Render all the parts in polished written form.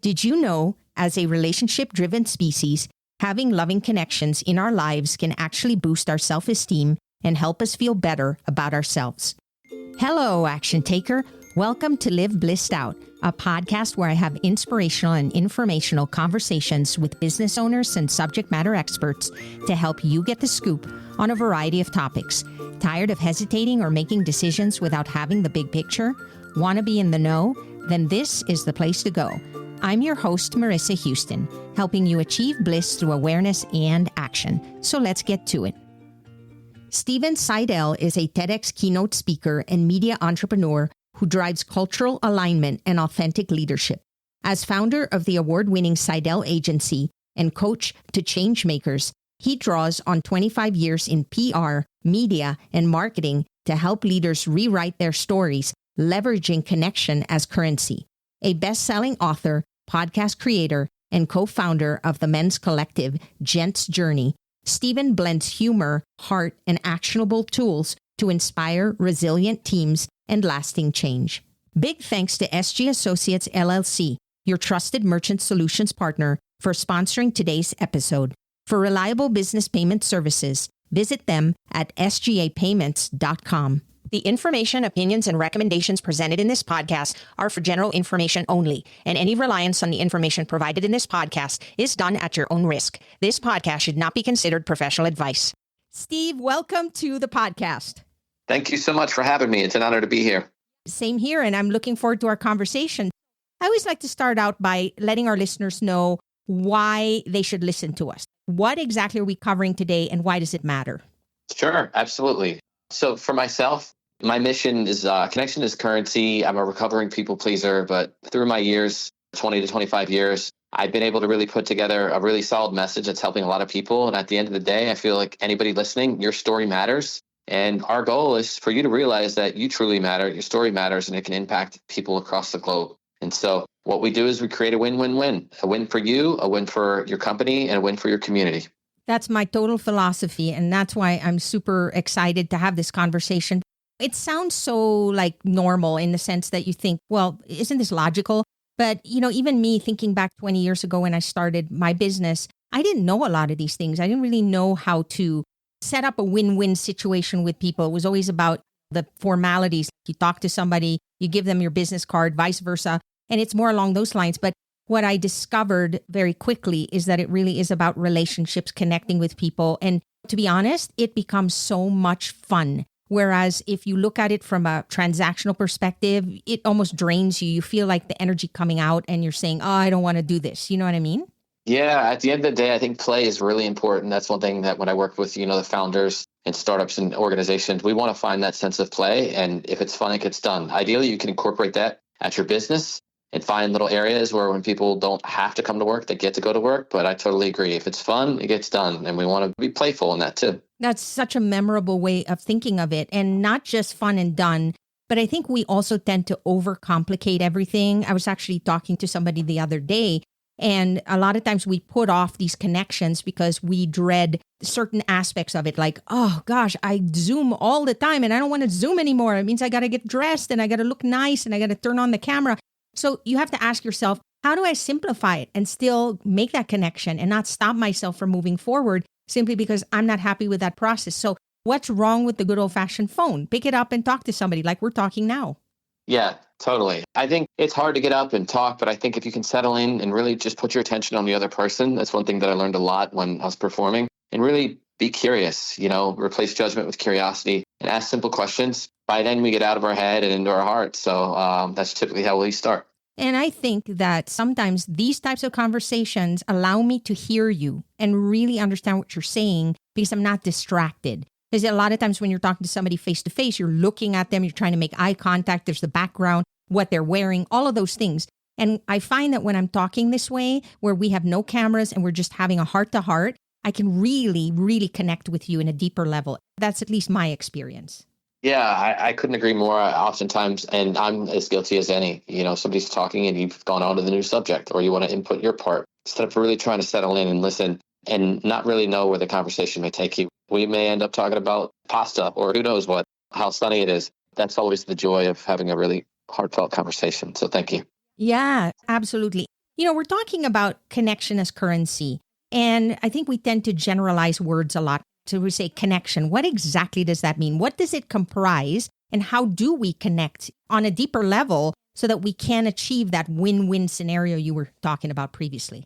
Did you know, as a relationship-driven species, having loving connections in our lives can actually boost our self-esteem and help us feel better about ourselves? Hello, action taker. Welcome to Live Blissed Out, a podcast where I have inspirational and informational conversations with business owners and subject matter experts to help you get the scoop on a variety of topics. Tired of hesitating or making decisions without having the big picture? Want to be in the know? Then this is the place to go. I'm your host, Marissa Houston, helping you achieve bliss through awareness and action. So let's get to it. Steven Seidel is a TEDx keynote speaker and media entrepreneur who drives cultural alignment and authentic leadership. As founder of the award-winning Seidel Agency and coach to changemakers, he draws on 25 years in PR, media, and marketing to help leaders rewrite their stories, leveraging connection as currency. A best-selling author, podcast creator, and co-founder of the men's collective, Gents Journey, Steven blends humor, heart, and actionable tools to inspire resilient teams and lasting change. Big thanks to SG Associates LLC, your trusted merchant solutions partner, for sponsoring today's episode. For reliable business payment services, visit them at sgapayments.com. The information, opinions, and recommendations presented in this podcast are for general information only, and any reliance on the information provided in this podcast is done at your own risk. This podcast should not be considered professional advice. Steve, welcome to the podcast. Thank you so much for having me. It's an honor to be here. Same here, and I'm looking forward to our conversation. I always like to start out by letting our listeners know why they should listen to us. What exactly are we covering today, and why does it matter? Sure, absolutely. So for myself, my mission is connection is currency. I'm a recovering people pleaser, but through my years, 20 to 25 years, I've been able to really put together a really solid message that's helping a lot of people. And at the end of the day, I feel like anybody listening, your story matters. And our goal is for you to realize that you truly matter, your story matters, and it can impact people across the globe. And so what we do is we create a win-win-win, a win for you, a win for your company, and a win for your community. That's my total philosophy. And that's why I'm super excited to have this conversation. It sounds so like normal in the sense that you think, well, isn't this logical? But, even me thinking back 20 years ago when I started my business, I didn't know a lot of these things. I didn't really know how to set up a win-win situation with people. It was always about the formalities. You talk to somebody, you give them your business card, vice versa. And it's more along those lines. But what I discovered very quickly is that it really is about relationships, connecting with people. And to be honest, it becomes so much fun. Whereas if you look at it from a transactional perspective, it almost drains you. You feel like the energy coming out and you're saying, oh, I don't want to do this. You know what I mean? Yeah. At the end of the day, I think play is really important. That's one thing that when I work with, the founders and startups and organizations, we want to find that sense of play. And if it's fun, it gets done. Ideally, you can incorporate that at your business and find little areas where when people don't have to come to work, they get to go to work. But I totally agree. If it's fun, it gets done. And we want to be playful in that too. That's such a memorable way of thinking of it. And not just fun and done, but I think we also tend to overcomplicate everything. I was actually talking to somebody the other day, and a lot of times we put off these connections because we dread certain aspects of it. Like, oh gosh, I Zoom all the time and I don't want to Zoom anymore. It means I got to get dressed and I got to look nice and I got to turn on the camera. So you have to ask yourself, how do I simplify it and still make that connection and not stop myself from moving forward simply because I'm not happy with that process? So what's wrong with the good old-fashioned phone? Pick it up and talk to somebody like we're talking now. Yeah, totally. I think it's hard to get up and talk, but I think if you can settle in and really just put your attention on the other person, that's one thing that I learned a lot when I was performing, and really be curious, replace judgment with curiosity and ask simple questions. By then we get out of our head and into our heart. So that's typically how we start. And I think that sometimes these types of conversations allow me to hear you and really understand what you're saying because I'm not distracted. Because a lot of times when you're talking to somebody face to face, you're looking at them, you're trying to make eye contact, there's the background, what they're wearing, all of those things. And I find that when I'm talking this way, where we have no cameras and we're just having a heart to heart, I can really, really connect with you in a deeper level. That's at least my experience. Yeah, I couldn't agree more oftentimes. And I'm as guilty as any. Somebody's talking and you've gone on to the new subject or you want to input your part instead of really trying to settle in and listen and not really know where the conversation may take you. We may end up talking about pasta or who knows what, how sunny it is. That's always the joy of having a really heartfelt conversation. So thank you. Yeah, absolutely. We're talking about connection as currency. And I think we tend to generalize words a lot. So we say connection. What exactly does that mean? What does it comprise? And how do we connect on a deeper level so that we can achieve that win-win scenario you were talking about previously?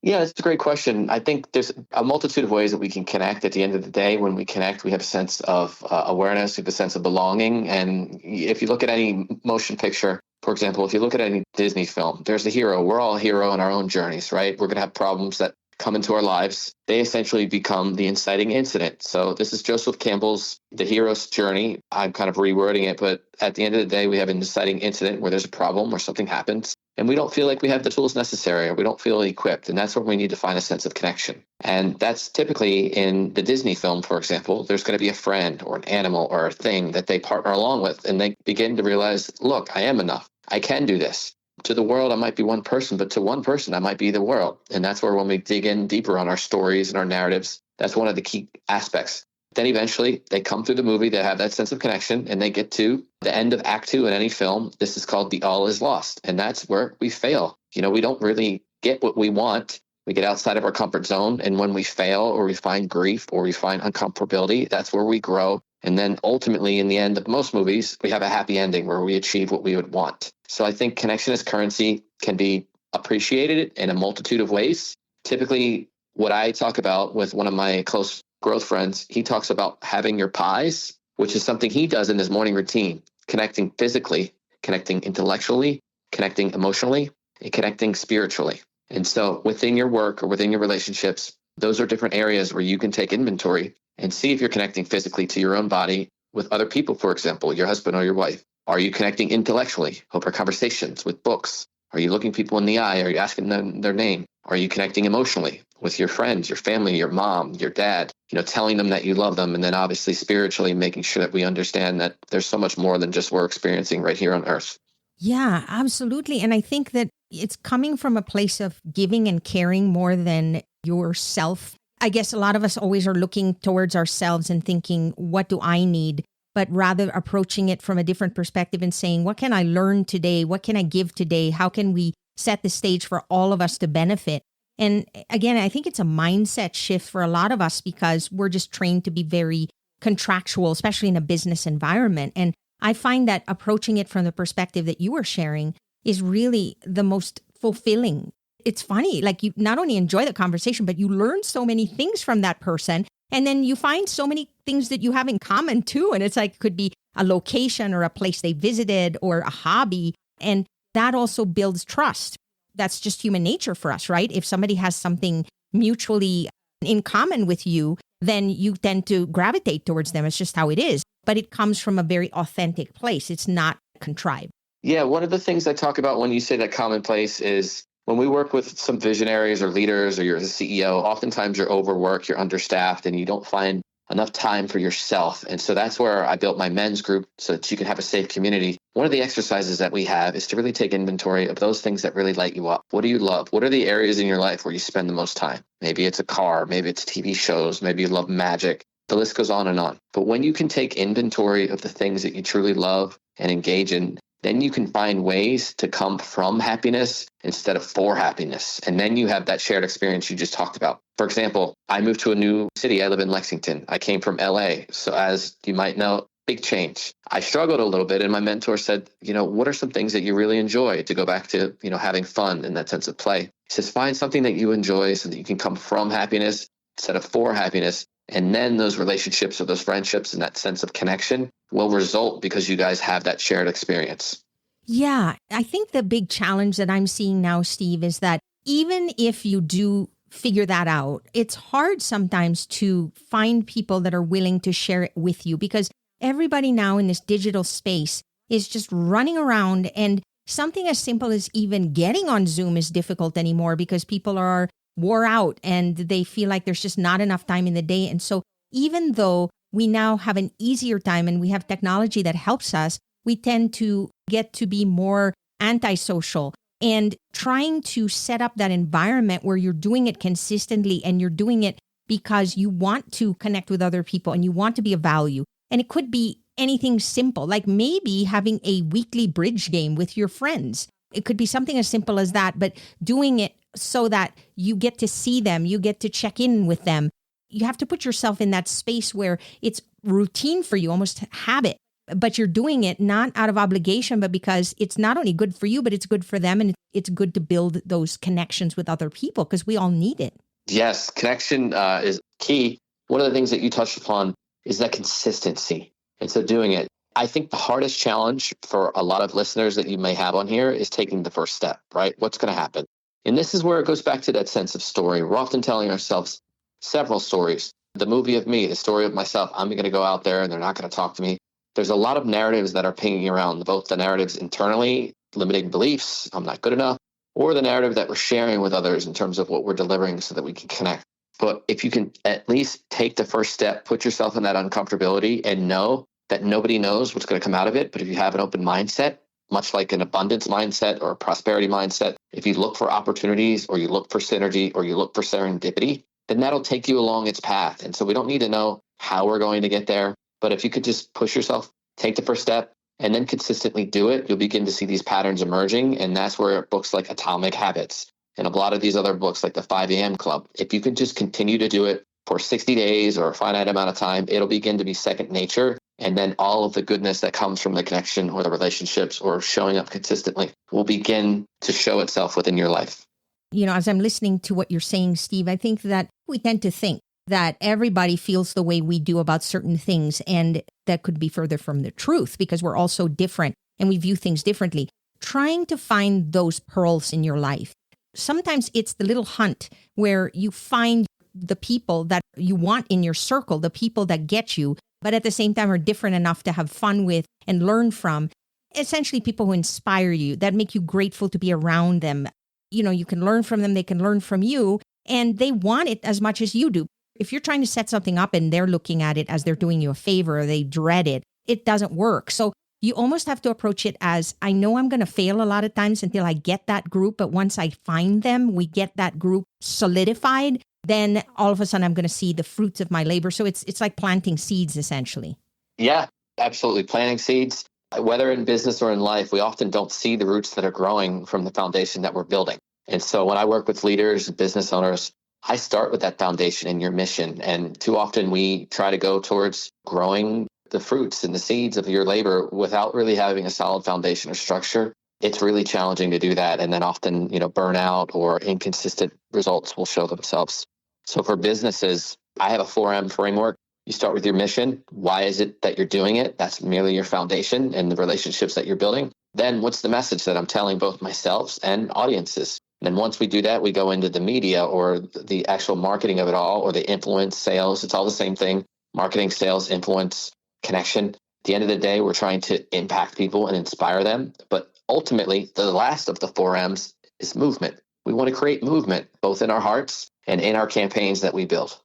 Yeah, it's a great question. I think there's a multitude of ways that we can connect. At the end of the day, when we connect, we have a sense of awareness, we have a sense of belonging. And if you look at any motion picture, for example, if you look at any Disney film, there's a hero. We're all a hero in our own journeys, right? We're going to have problems that come into our lives. They essentially become the inciting incident. So this is Joseph Campbell's The Hero's Journey. I'm kind of rewording it, but at the end of the day, we have an inciting incident where there's a problem, where something happens, and we don't feel like we have the tools necessary, or we don't feel equipped. And that's where we need to find a sense of connection. And that's typically in the Disney film, for example, there's going to be a friend or an animal or a thing that they partner along with, and they begin to realize, look, I am enough. I can do this. To the world, I might be one person, but to one person, I might be the world. And that's where when we dig in deeper on our stories and our narratives, that's one of the key aspects. Then eventually they come through the movie, they have that sense of connection, and they get to the end of Act 2 in any film. This is called the all is lost. And that's where we fail. We don't really get what we want. We get outside of our comfort zone. And when we fail, or we find grief, or we find uncomfortability, that's where we grow. And then ultimately, in the end of most movies, we have a happy ending where we achieve what we would want. So I think connection as currency can be appreciated in a multitude of ways. Typically, what I talk about with one of my close growth friends, he talks about having your pies, which is something he does in his morning routine, connecting physically, connecting intellectually, connecting emotionally, and connecting spiritually. And so within your work or within your relationships, those are different areas where you can take inventory and see if you're connecting physically to your own body with other people, for example, your husband or your wife. Are you connecting intellectually? Open conversations with books. Are you looking people in the eye? Are you asking them their name? Are you connecting emotionally with your friends, your family, your mom, your dad, telling them that you love them? And then obviously spiritually making sure that we understand that there's so much more than just we're experiencing right here on earth. Yeah, absolutely. And I think that it's coming from a place of giving and caring more than yourself. I guess a lot of us always are looking towards ourselves and thinking, what do I need? But rather approaching it from a different perspective and saying, what can I learn today? What can I give today? How can we set the stage for all of us to benefit? And again, I think it's a mindset shift for a lot of us because we're just trained to be very contractual, especially in a business environment. And I find that approaching it from the perspective that you were sharing is really the most fulfilling. It's funny, like you not only enjoy the conversation, but you learn so many things from that person. And then you find so many things that you have in common too. And it's like, it could be a location or a place they visited or a hobby. And that also builds trust. That's just human nature for us, right? If somebody has something mutually in common with you, then you tend to gravitate towards them. It's just how it is. But it comes from a very authentic place. It's not contrived. Yeah, one of the things I talk about when you say that commonplace is when we work with some visionaries or leaders, or you're a CEO, oftentimes you're overworked, you're understaffed, and you don't find enough time for yourself. And so that's where I built my men's group so that you can have a safe community. One of the exercises that we have is to really take inventory of those things that really light you up. What do you love? What are the areas in your life where you spend the most time? Maybe it's a car, maybe it's TV shows, maybe you love magic. The list goes on and on. But when you can take inventory of the things that you truly love and engage in, then you can find ways to come from happiness instead of for happiness. And then you have that shared experience you just talked about. For example, I moved to a new city. I live in Lexington. I came from LA. So as you might know, big change. I struggled a little bit. And my mentor said, what are some things that you really enjoy, to go back to, having fun in that sense of play? He says, find something that you enjoy so that you can come from happiness instead of for happiness. And then those relationships or those friendships and that sense of connection will result because you guys have that shared experience. Yeah, I think the big challenge that I'm seeing now, Steve, is that even if you do figure that out, it's hard sometimes to find people that are willing to share it with you, because everybody now in this digital space is just running around, and something as simple as even getting on Zoom is difficult anymore because people are wore out and they feel like there's just not enough time in the day. And so even though we now have an easier time and we have technology that helps us, we tend to get to be more antisocial and trying to set up that environment where you're doing it consistently and you're doing it because you want to connect with other people and you want to be of value. And it could be anything simple, like maybe having a weekly bridge game with your friends. It could be something as simple as that, but doing it so that you get to see them, you get to check in with them. You have to put yourself in that space where it's routine for you, almost habit, but you're doing it not out of obligation, but because it's not only good for you, but it's good for them. And it's good to build those connections with other people because we all need it. Yes, connection is key. One of the things that you touched upon is that consistency. And so doing it, I think the hardest challenge for a lot of listeners that you may have on here is taking the first step, right? What's going to happen? And this is where it goes back to that sense of story. We're often telling ourselves several stories. The movie of me, the story of myself, I'm going to go out there and they're not going to talk to me. There's a lot of narratives that are pinging around, both the narratives internally, limiting beliefs, I'm not good enough, or the narrative that we're sharing with others in terms of what we're delivering so that we can connect. But if you can at least take the first step, put yourself in that uncomfortability and know that nobody knows what's going to come out of it. But if you have an open mindset, much like an abundance mindset or a prosperity mindset, if you look for opportunities or you look for synergy or you look for serendipity, then that'll take you along its path. And so we don't need to know how we're going to get there. But if you could just push yourself, take the first step, and then consistently do it, you'll begin to see these patterns emerging. And that's where books like Atomic Habits and a lot of these other books like the 5 a.m. Club, if you can just continue to do it for 60 days or a finite amount of time, it'll begin to be second nature. And then all of the goodness that comes from the connection or the relationships or showing up consistently will begin to show itself within your life. You know, as I'm listening to what you're saying, Steve, I think that we tend to think that everybody feels the way we do about certain things. And that could be further from the truth because we're all so different and we view things differently. Trying to find those pearls in your life. Sometimes it's the little hunt where you find the people that you want in your circle, the people that get you, but at the same time are different enough to have fun with and learn from. Essentially, people who inspire you, that make you grateful to be around them. You know, you can learn from them, they can learn from you, and they want it as much as you do. If you're trying to set something up and they're looking at it as they're doing you a favor, or they dread it, it doesn't work. So you almost have to approach it as, I know I'm going to fail a lot of times until I get that group, but once I find them, we get that group solidified, then all of a sudden I'm going to see the fruits of my labor. So it's like planting seeds, essentially. Yeah, absolutely. Planting seeds, whether in business or in life, we often don't see the roots that are growing from the foundation that we're building. And so when I work with leaders, business owners, I start with that foundation and your mission. And too often we try to go towards growing the fruits and the seeds of your labor without really having a solid foundation or structure. It's really challenging to do that. And then often, burnout or inconsistent results will show themselves. So for businesses, I have a 4M framework. You start with your mission. Why is it that you're doing it? That's merely your foundation and the relationships that you're building. Then what's the message that I'm telling both myself and audiences? And then once we do that, we go into the media or the actual marketing of it all, or the influence, sales. It's all the same thing. Marketing, sales, influence, connection. At the end of the day, we're trying to impact people and inspire them. But ultimately, the last of the 4Ms is movement. We want to create movement, both in our hearts and in our campaigns that we build.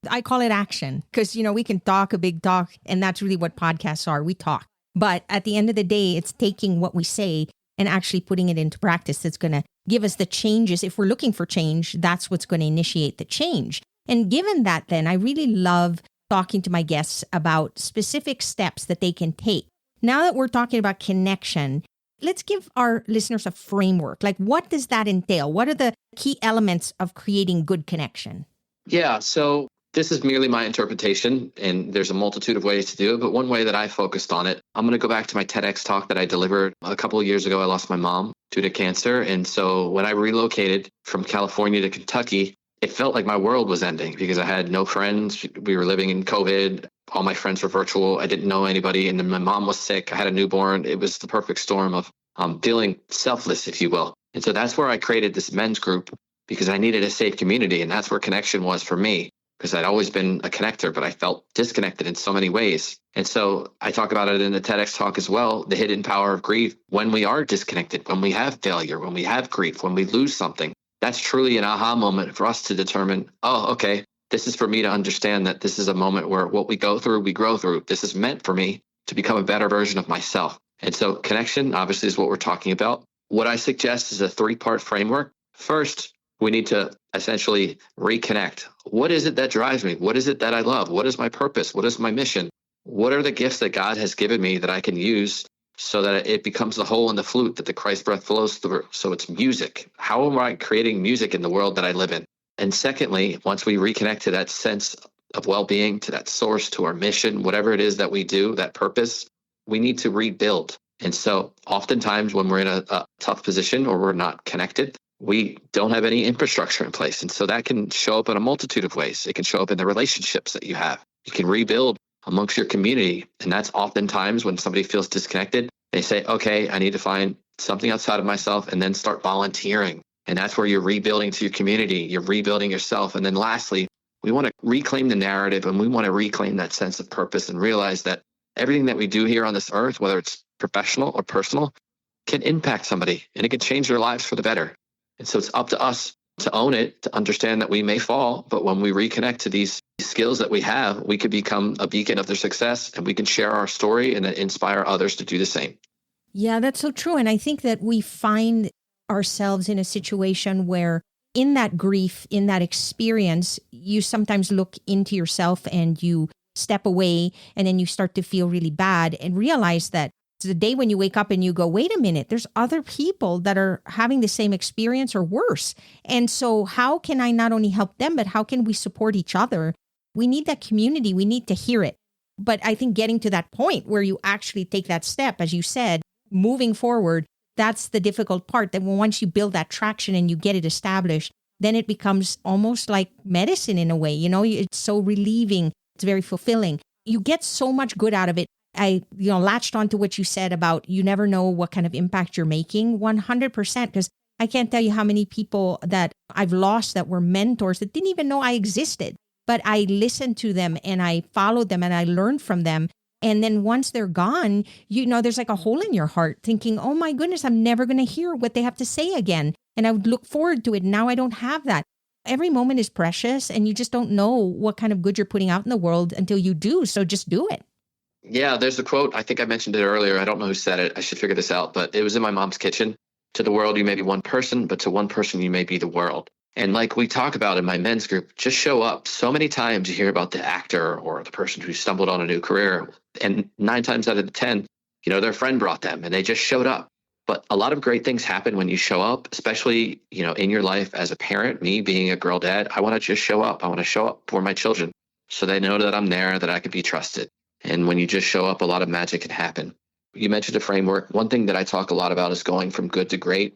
I call it action because, we can talk a big talk, and that's really what podcasts are. We talk. But at the end of the day, it's taking what we say and actually putting it into practice that's going to give us the changes. If we're looking for change, that's what's going to initiate the change. And given that, then I really love talking to my guests about specific steps that they can take. Now that we're talking about connection, let's give our listeners a framework. Like, what does that entail? What are the key elements of creating good connection? Yeah, so this is merely my interpretation, and there's a multitude of ways to do it. But one way that I focused on it, I'm going to go back to my TEDx talk that I delivered a couple of years ago. I lost my mom due to cancer. And so when I relocated from California to Kentucky, it felt like my world was ending because I had no friends. We were living in COVID. All my friends were virtual. I didn't know anybody. And then my mom was sick. I had a newborn. It was the perfect storm of feeling selfless, if you will. And so that's where I created this men's group because I needed a safe community. And that's where connection was for me, because I'd always been a connector, but I felt disconnected in so many ways. And so I talk about it in the TEDx talk as well, the hidden power of grief. When we are disconnected, when we have failure, when we have grief, when we lose something, that's truly an aha moment for us to determine, oh, okay, this is for me to understand that this is a moment where what we go through, we grow through. This is meant for me to become a better version of myself. And so connection, obviously, is what we're talking about. What I suggest is a 3-part framework. First, we need to essentially reconnect. What is it that drives me? What is it that I love? What is my purpose? What is my mission? What are the gifts that God has given me that I can use so that it becomes the hole in the flute that the Christ breath flows through. So it's music. How am I creating music in the world that I live in? And secondly, once we reconnect to that sense of well-being, to that source, to our mission, whatever it is that we do, that purpose, we need to rebuild. And so oftentimes when we're in a tough position or we're not connected, we don't have any infrastructure in place. And so that can show up in a multitude of ways. It can show up in the relationships that you have. You can rebuild amongst your community. And that's oftentimes when somebody feels disconnected, they say, okay, I need to find something outside of myself and then start volunteering. And that's where you're rebuilding to your community. You're rebuilding yourself. And then lastly, we want to reclaim the narrative and we want to reclaim that sense of purpose and realize that everything that we do here on this earth, whether it's professional or personal, can impact somebody and it can change their lives for the better. And so it's up to us to own it, to understand that we may fall, but when we reconnect to these skills that we have, we could become a beacon of their success and we can share our story and then inspire others to do the same. Yeah, that's so true. And I think that we find ourselves in a situation where in that grief, in that experience, you sometimes look into yourself and you step away and then you start to feel really bad and realize that it's the day when you wake up and you go, wait a minute, there's other people that are having the same experience or worse. And so how can I not only help them, but how can we support each other? We need that community. We need to hear it. But I think getting to that point where you actually take that step, as you said, moving forward, that's the difficult part, that once you build that traction and you get it established, then it becomes almost like medicine in a way. You know, it's so relieving. It's very fulfilling. You get so much good out of it. I, latched onto what you said about you never know what kind of impact you're making 100%, because I can't tell you how many people that I've lost that were mentors that didn't even know I existed, but I listened to them and I followed them and I learned from them. And then once they're gone, there's like a hole in your heart thinking, oh my goodness, I'm never going to hear what they have to say again. And I would look forward to it. Now I don't have that. Every moment is precious and you just don't know what kind of good you're putting out in the world until you do. So just do it. Yeah, there's a quote. I think I mentioned it earlier. I don't know who said it. I should figure this out, but it was in my mom's kitchen. To the world, you may be one person, but to one person, you may be the world. And like we talk about in my men's group, just show up. So many times you hear about the actor or the person who stumbled on a new career. And 9 times out of the 10, their friend brought them and they just showed up. But a lot of great things happen when you show up, especially, in your life as a parent, me being a girl dad. I want to just show up. I want to show up for my children so they know that I'm there, that I can be trusted. And when you just show up, a lot of magic can happen. You mentioned a framework. One thing that I talk a lot about is going from good to great.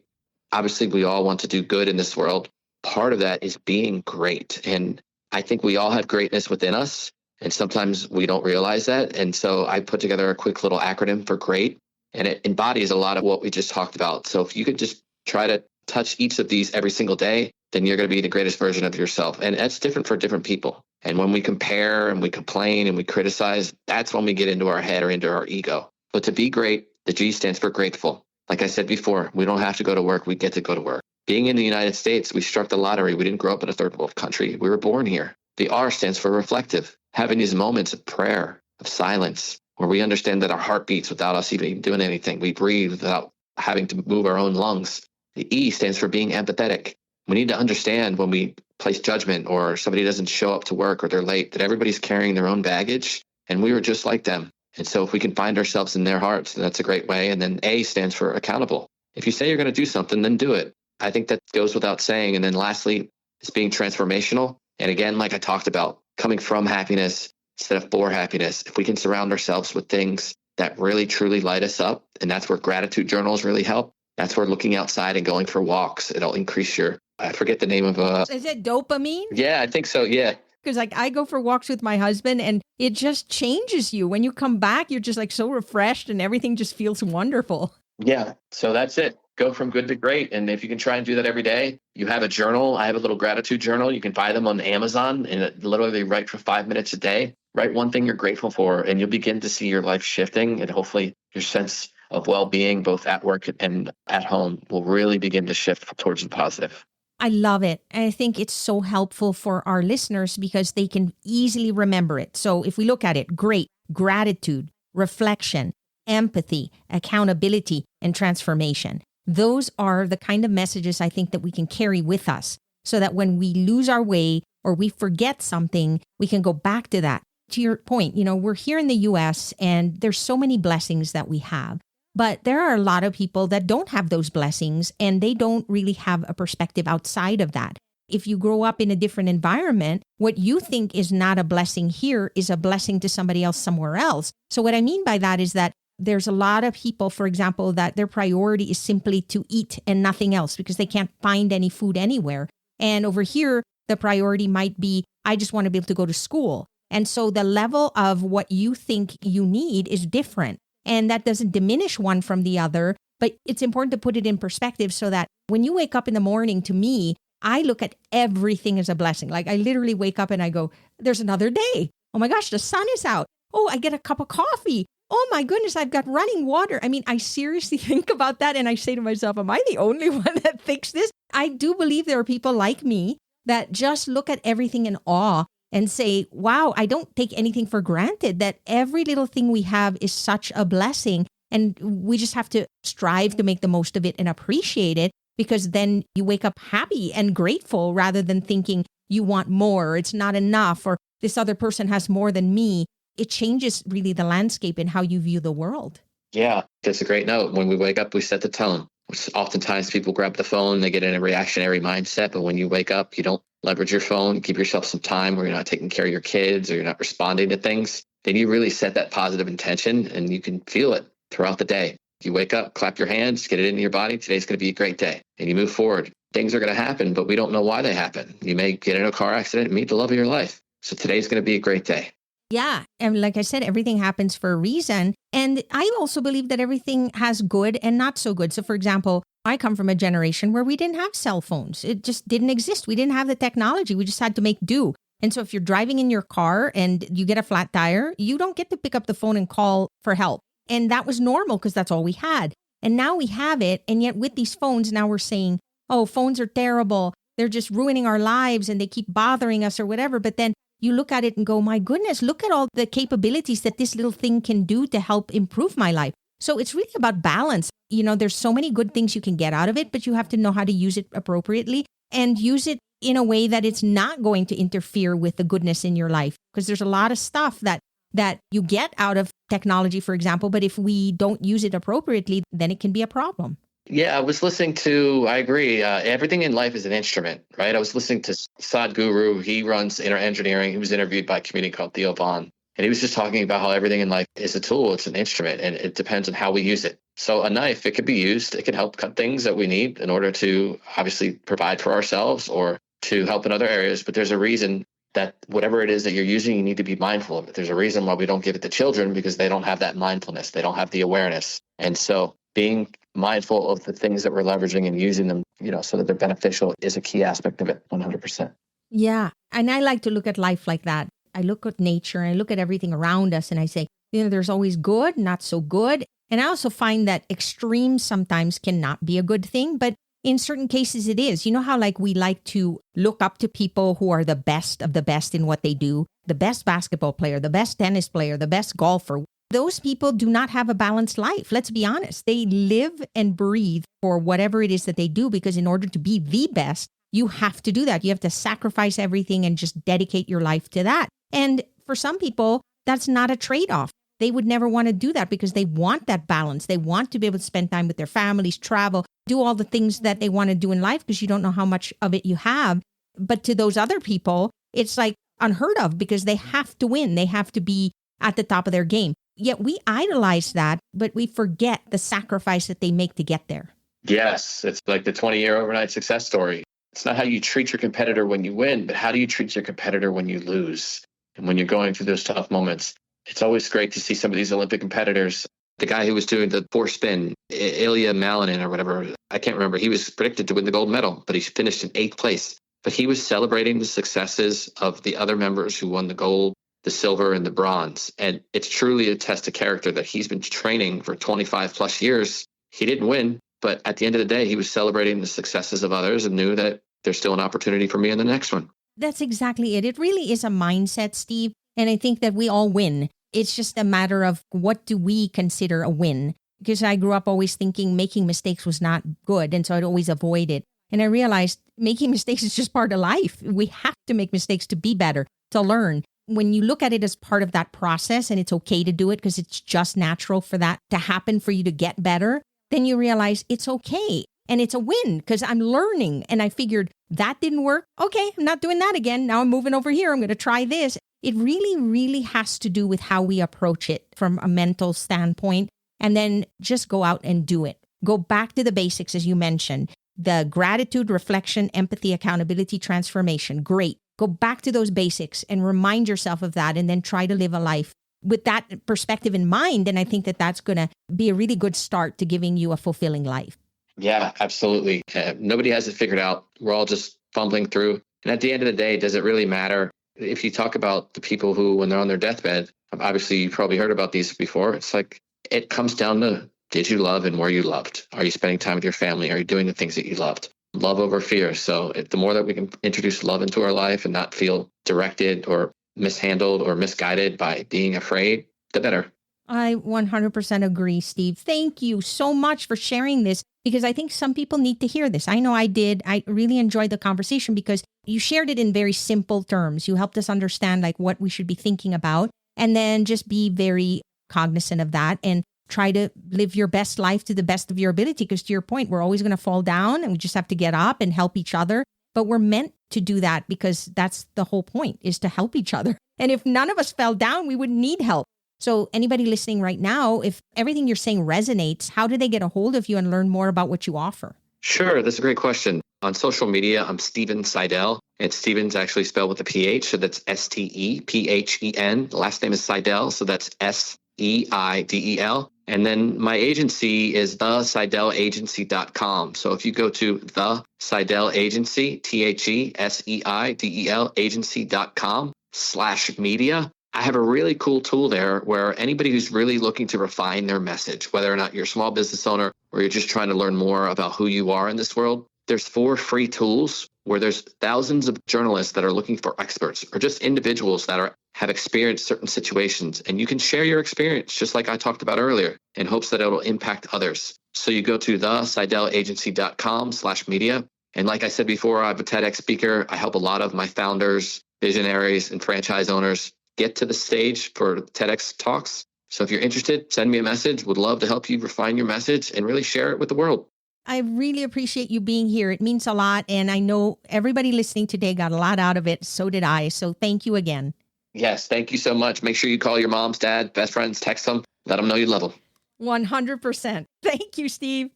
Obviously, we all want to do good in this world. Part of that is being great. And I think we all have greatness within us. And sometimes we don't realize that. And so I put together a quick little acronym for GREAT. And it embodies a lot of what we just talked about. So if you could just try to touch each of these every single day, then you're going to be the greatest version of yourself. And that's different for different people. And when we compare and we complain and we criticize, that's when we get into our head or into our ego. But to be great, the G stands for grateful. Like I said before, we don't have to go to work. We get to go to work. Being in the United States, we struck the lottery. We didn't grow up in a third world country. We were born here. The R stands for reflective, having these moments of prayer, of silence, where we understand that our heart beats without us even doing anything. We breathe without having to move our own lungs. The E stands for being empathetic. We need to understand when we place judgment or somebody doesn't show up to work or they're late, that everybody's carrying their own baggage and we were just like them. And so if we can find ourselves in their hearts, then that's a great way. And then A stands for accountable. If you say you're going to do something, then do it. I think that goes without saying. And then lastly, it's being transformational. And again, like I talked about, coming from happiness instead of for happiness. If we can surround ourselves with things that really, truly light us up, and that's where gratitude journals really help. That's where looking outside and going for walks, it'll increase your, I forget the name of Is it dopamine? Yeah, I think so. Yeah. Because I go for walks with my husband and it just changes you. When you come back, you're just like so refreshed and everything just feels wonderful. Yeah. So that's it. Go from good to great. And if you can try and do that every day, you have a journal. I have a little gratitude journal. You can buy them on Amazon and literally write for 5 minutes a day. Write one thing you're grateful for and you'll begin to see your life shifting and hopefully your sense of well-being, both at work and at home, will really begin to shift towards the positive. I love it. And I think it's so helpful for our listeners because they can easily remember it. So if we look at it, great, gratitude, reflection, empathy, accountability, and transformation. Those are the kind of messages I think that we can carry with us so that when we lose our way or we forget something, we can go back to that. To your point, we're here in the US and there's so many blessings that we have. But there are a lot of people that don't have those blessings and they don't really have a perspective outside of that. If you grow up in a different environment, what you think is not a blessing here is a blessing to somebody else somewhere else. So what I mean by that is that there's a lot of people, for example, that their priority is simply to eat and nothing else because they can't find any food anywhere. And over here, the priority might be, I just want to be able to go to school. And so the level of what you think you need is different. And that doesn't diminish one from the other, but it's important to put it in perspective so that when you wake up in the morning, to me, I look at everything as a blessing. Like I literally wake up and I go, there's another day. Oh my gosh, the sun is out. Oh, I get a cup of coffee. Oh my goodness, I've got running water. I mean, I seriously think about that and I say to myself, am I the only one that thinks this? I do believe there are people like me that just look at everything in awe and say, wow, I don't take anything for granted, that every little thing we have is such a blessing. And we just have to strive to make the most of it and appreciate it, because then you wake up happy and grateful rather than thinking you want more, or it's not enough, or this other person has more than me. It changes really the landscape in how you view the world. Yeah, that's a great note. When we wake up, we set the tone. Oftentimes people grab the phone, they get in a reactionary mindset. But when you wake up, you don't leverage your phone, give yourself some time where you're not taking care of your kids or you're not responding to things. Then you really set that positive intention and you can feel it throughout the day. You wake up, clap your hands, get it into your body. Today's going to be a great day. And you move forward. Things are going to happen, but we don't know why they happen. You may get in a car accident and meet the love of your life. So today's going to be a great day. Yeah. And like I said, everything happens for a reason. And I also believe that everything has good and not so good. So for example, I come from a generation where we didn't have cell phones. It just didn't exist. We didn't have the technology. We just had to make do. And so if you're driving in your car and you get a flat tire, you don't get to pick up the phone and call for help. And that was normal because that's all we had. And now we have it. And yet with these phones, now we're saying, oh, phones are terrible. They're just ruining our lives and they keep bothering us or whatever. But then you look at it and go, my goodness, look at all the capabilities that this little thing can do to help improve my life. So it's really about balance. You know, there's so many good things you can get out of it, but you have to know how to use it appropriately and use it in a way that it's not going to interfere with the goodness in your life. Because there's a lot of stuff that you get out of technology, for example, but if we don't use it appropriately, then it can be a problem. Yeah, I agree. Everything in life is an instrument, right? I was listening to Sadhguru. He runs inner engineering. He was interviewed by a comedian called Theo Vaughn. And he was just talking about how everything in life is a tool. It's an instrument, and it depends on how we use it. So a knife, it could be used. It can help cut things that we need in order to obviously provide for ourselves or to help in other areas. But there's a reason that whatever it is that you're using, you need to be mindful of it. There's a reason why we don't give it to children, because they don't have that mindfulness. They don't have the awareness. And so being mindful of the things that we're leveraging and using them, so that they're beneficial is a key aspect of it, 100%. Yeah. And I like to look at life like that. I look at nature and I look at everything around us and I say, there's always good, not so good. And I also find that extremes sometimes cannot be a good thing, but in certain cases it is. You know how we like to look up to people who are the best of the best in what they do, the best basketball player, the best tennis player, the best golfer. Those people do not have a balanced life. Let's be honest. They live and breathe for whatever it is that they do, because in order to be the best, you have to do that. You have to sacrifice everything and just dedicate your life to that. And for some people, that's not a trade-off. They would never want to do that because they want that balance. They want to be able to spend time with their families, travel, do all the things that they want to do in life, because you don't know how much of it you have. But to those other people, it's unheard of because they have to win. They have to be at the top of their game. Yet we idolize that, but we forget the sacrifice that they make to get there. Yes, it's like the 20-year overnight success story. It's not how you treat your competitor when you win, but how do you treat your competitor when you lose? And when you're going through those tough moments, it's always great to see some of these Olympic competitors. The guy who was doing the 4-spin, Ilya Malinin or whatever, I can't remember. He was predicted to win the gold medal, but he finished in 8th place. But he was celebrating the successes of the other members who won the gold, the silver, and the bronze. And it's truly a test of character that he's been training for 25 plus years. He didn't win, but at the end of the day, he was celebrating the successes of others and knew that there's still an opportunity for me in the next one. That's exactly it. It really is a mindset, Steve. And I think that we all win. It's just a matter of what do we consider a win? Because I grew up always thinking making mistakes was not good. And so I'd always avoid it. And I realized making mistakes is just part of life. We have to make mistakes to be better, to learn. when you look at it as part of that process and it's okay to do it because it's just natural for that to happen for you to get better, then you realize it's okay. And it's a win because I'm learning. And I figured that didn't work. Okay, I'm not doing that again. Now I'm moving over here. I'm going to try this. It really, really has to do with how we approach it from a mental standpoint. And then just go out and do it. Go back to the basics, as you mentioned. The gratitude, reflection, empathy, accountability, transformation. Great. Go back to those basics and remind yourself of that and then try to live a life with that perspective in mind. And I think that that's going to be a really good start to giving you a fulfilling life. Yeah, absolutely. Nobody has it figured out. We're all just fumbling through. And at the end of the day, does it really matter? If you talk about the people who, when they're on their deathbed, obviously you probably heard about these before. It's like, it comes down to, did you love and were you loved? Are you spending time with your family? Are you doing the things that you loved? Love over fear. So the more that we can introduce love into our life and not feel directed or mishandled or misguided by being afraid, the better. I 100% agree, Steve. Thank you so much for sharing this because I think some people need to hear this. I know I did. I really enjoyed the conversation because you shared it in very simple terms. You helped us understand like what we should be thinking about and then just be very cognizant of that and try to live your best life to the best of your ability. Because to your point, we're always going to fall down and we just have to get up and help each other. But we're meant to do that because that's the whole point, is to help each other. And if none of us fell down, we wouldn't need help. So anybody listening right now, if everything you're saying resonates, how do they get a hold of you and learn more about what you offer? Sure. That's a great question. On social media, I'm Steven Seidel. And Steven's actually spelled with a PH. So that's Stephen. The last name is Seidel. So that's Seidel. And then my agency is theseidelagency.com. So if you go to the Seidel Agency, TheSeidel agency.com/media, I have a really cool tool there where anybody who's really looking to refine their message, whether or not you're a small business owner or you're just trying to learn more about who you are in this world, there's 4 free tools where there's thousands of journalists that are looking for experts or just individuals that have experienced certain situations. And you can share your experience, just like I talked about earlier, in hopes that it'll impact others. So you go to theseidelagency.com/media. And like I said before, I'm a TEDx speaker. I help a lot of my founders, visionaries, and franchise owners get to the stage for TEDx talks. So if you're interested, send me a message. Would love to help you refine your message and really share it with the world. I really appreciate you being here. It means a lot. And I know everybody listening today got a lot out of it. So did I. So thank you again. Yes, thank you so much. Make sure you call your moms, dad, best friends, text them, let them know you love them. 100%. Thank you, Steve.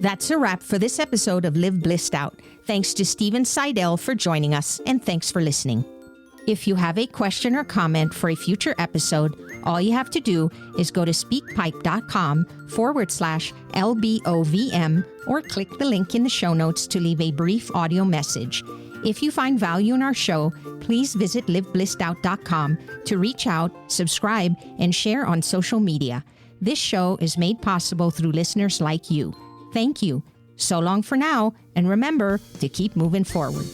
That's a wrap for this episode of Live Blissed Out. Thanks to Steven Seidel for joining us, and thanks for listening. If you have a question or comment for a future episode, all you have to do is go to speakpipe.com/LBOVM or click the link in the show notes to leave a brief audio message. If you find value in our show, please visit liveblисsedout.com to reach out, subscribe, and share on social media. This show is made possible through listeners like you. Thank you. So long for now, and remember to keep moving forward.